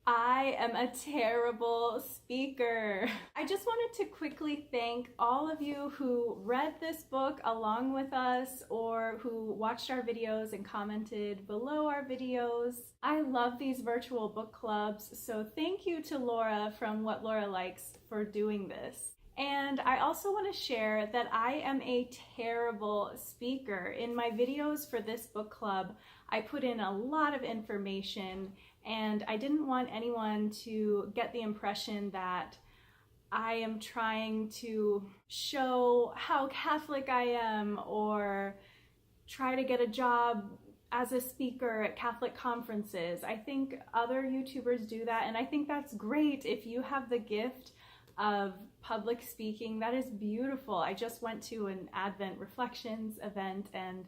I am a terrible speaker. I just wanted to quickly thank all of you who read this book along with us or who watched our videos and commented below our videos. I love these virtual book clubs, so thank you to Laura from What Laura Likes for doing this. And I also want to share that I am a terrible speaker. In my videos for this book club, I put in a lot of information, and I didn't want anyone to get the impression that I am trying to show how Catholic I am or try to get a job as a speaker at Catholic conferences. I think other YouTubers do that, and I think that's great. If you have the gift of public speaking, that is beautiful. I just went to an Advent Reflections event, and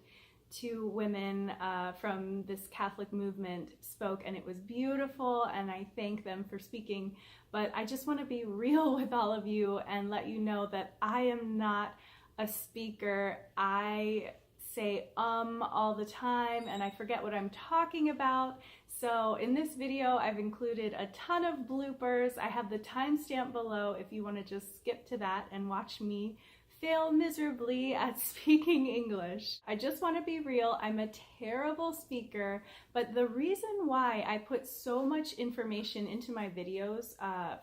two women from this Catholic movement spoke, and it was beautiful, and I thank them for speaking. But I just want to be real with all of you and let you know that I am not a speaker. I say all the time, and I forget what I'm talking about. So in this video, I've included a ton of bloopers. I have the timestamp below if you want to just skip to that and watch me fail miserably at speaking English. I just want to be real, I'm a terrible speaker, but the reason why I put so much information into my videos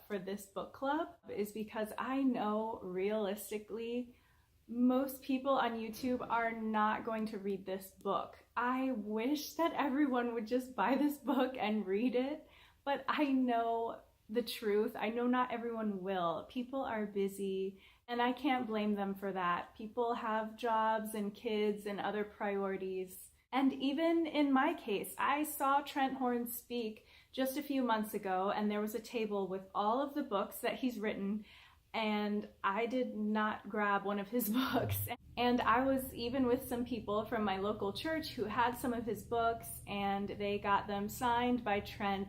for this book club is because I know realistically most people on YouTube are not going to read this book. I wish that everyone would just buy this book and read it, but I know the truth. I know not everyone will. People are busy, and I can't blame them for that. People have jobs and kids and other priorities. And even in my case, I saw Trent Horn speak just a few months ago, and there was a table with all of the books that he's written, and I did not grab one of his books. And I was even with some people from my local church who had some of his books, and they got them signed by Trent,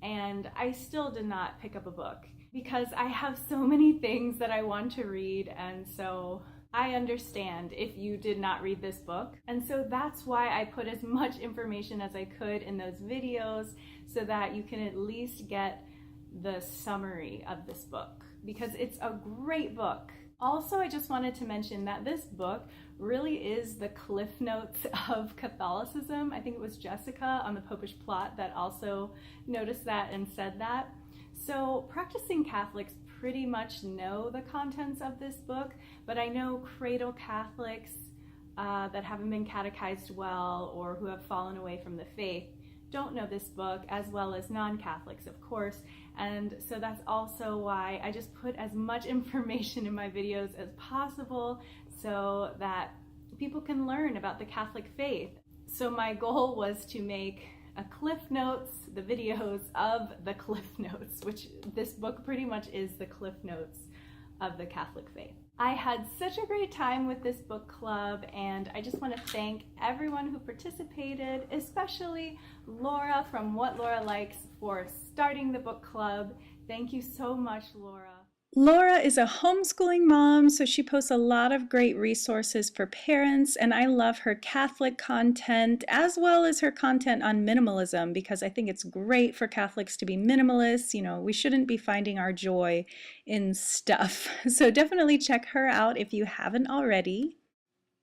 and I still did not pick up a book because I have so many things that I want to read, and so I understand if you did not read this book. And so that's why I put as much information as I could in those videos so that you can at least get the summary of this book, because it's a great book. Also, I just wanted to mention that this book really is the Cliff Notes of Catholicism. I think it was Jessica on the Popish Plot that also noticed that and said that. So practicing Catholics pretty much know the contents of this book, but I know cradle Catholics that haven't been catechized well or who have fallen away from the faith don't know this book, as well as non-Catholics, of course. And so that's also why I just put as much information in my videos as possible so that people can learn about the Catholic faith. So my goal was to make a Cliff Notes, the videos of the Cliff Notes, which this book pretty much is the Cliff Notes of the Catholic faith. I had such a great time with this book club, and I just want to thank everyone who participated, especially Laura from What Laura Likes for starting the book club. Thank you so much, Laura. Laura is a homeschooling mom, so she posts a lot of great resources for parents, and I love her Catholic content as well as her content on minimalism, because I think it's great for Catholics to be minimalists. You know, we shouldn't be finding our joy in stuff. So definitely check her out if you haven't already.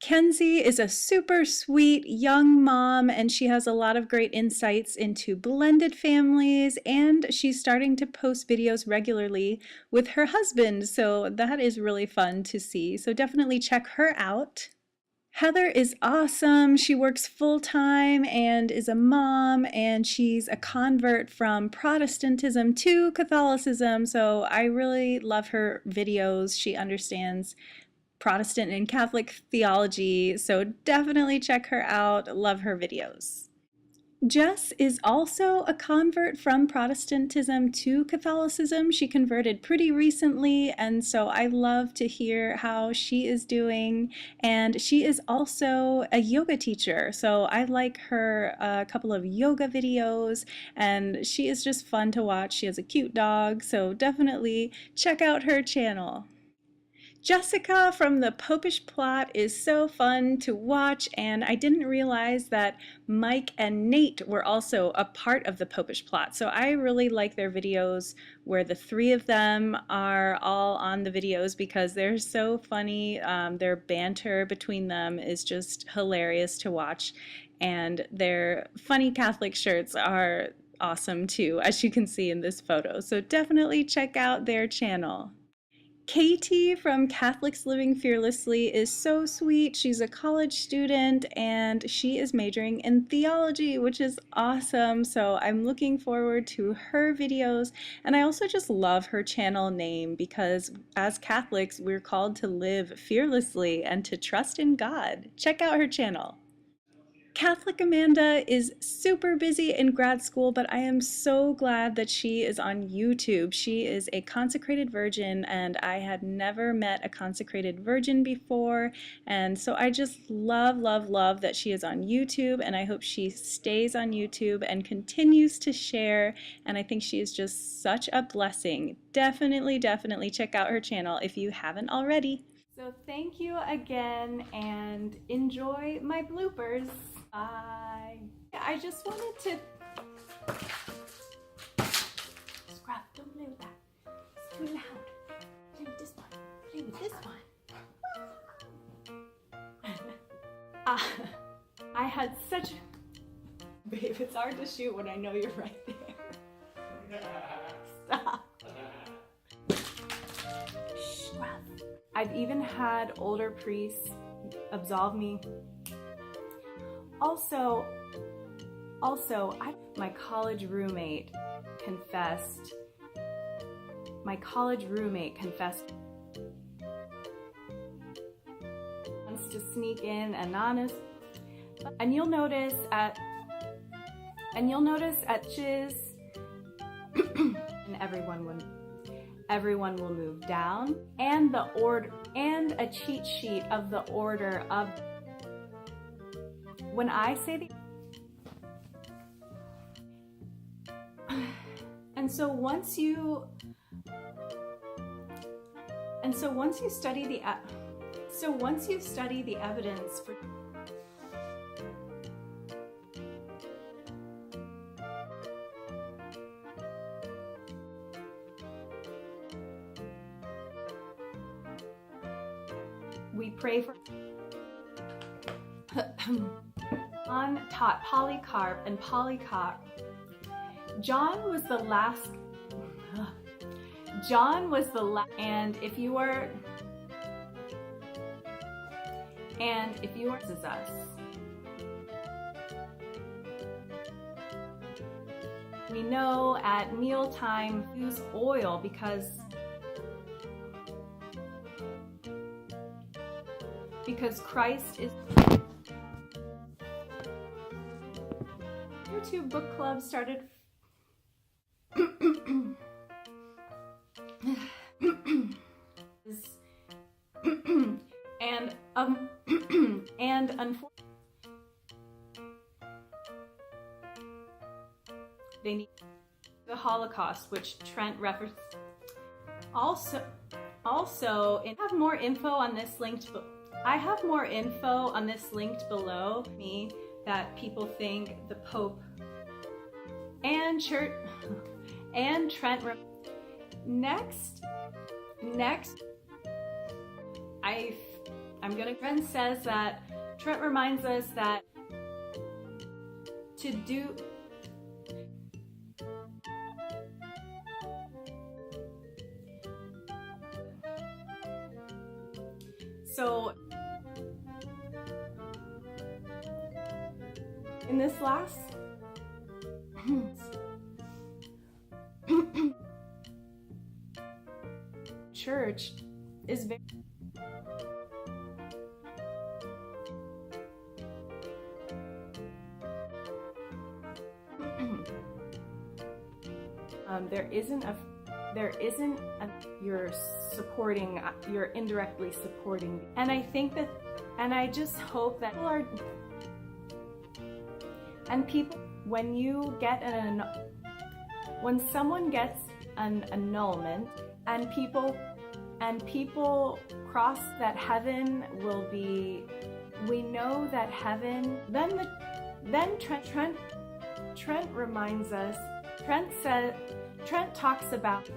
Kenzie is a super sweet young mom, and she has a lot of great insights into blended families, and she's starting to post videos regularly with her husband, so that is really fun to see. So definitely check her out. Heather is awesome. She works full-time and is a mom, and she's a convert from Protestantism to Catholicism, so I really love her videos. She understands Protestant and Catholic theology, so definitely check her out. Love her videos. Jess is also a convert from Protestantism to Catholicism. She converted pretty recently, and so I love to hear how she is doing. And she is also a yoga teacher, so I like her a couple of yoga videos, and she is just fun to watch. She has a cute dog, so definitely check out her channel. Jessica from the Popish Plot is so fun to watch, and I didn't realize that Mike and Nate were also a part of the Popish Plot. So I really like their videos where the three of them are all on the videos because they're so funny. Their banter between them is just hilarious to watch, and their funny Catholic shirts are awesome too, as you can see in this photo. So definitely check out their channel. Katie from Catholics Living Fearlessly is so sweet. She's a college student and she is majoring in theology, which is awesome. So I'm looking forward to her videos. And I also just love her channel name because as Catholics, we're called to live fearlessly and to trust in God. Check out her channel. Catholic Amanda is super busy in grad school, but I am so glad that she is on YouTube. She is a consecrated virgin, and I had never met a consecrated virgin before, and so I just love, love, love that she is on YouTube, and I hope she stays on YouTube and continues to share, and I think she is just such a blessing. Definitely, definitely check out her channel if you haven't already. So thank you again, and enjoy my bloopers. Bye. I just wanted to scrap. Don't play with that. It's too loud. Play with this one. Play with this one. I had such. Babe, it's hard to shoot when I know you're right there. Stop. Scrap. I've even had older priests absolve me. Also, my college roommate confessed. Wants to sneak in anonymous, and you'll notice at Chiz, and everyone will move down, and the order and a cheat sheet of the order of. When I say the and so once you study the evidence for we pray for John taught Polycarp, and Polycarp. John was the last, and if you are, this is us. We know at mealtime use oil because Christ is. YouTube book club started and unfortunately they need the Holocaust, which Trent referenced. Also, and I have more info on this linked below me that people think the Pope and Church and Trent. Next, Trent says that Trent reminds us that to do. So in this last church is very you're indirectly supporting, and I think that, and I just hope that people are, and people, when someone gets an annulment, and people cross that heaven will be, we know that heaven, then Trent reminds us, Trent talks about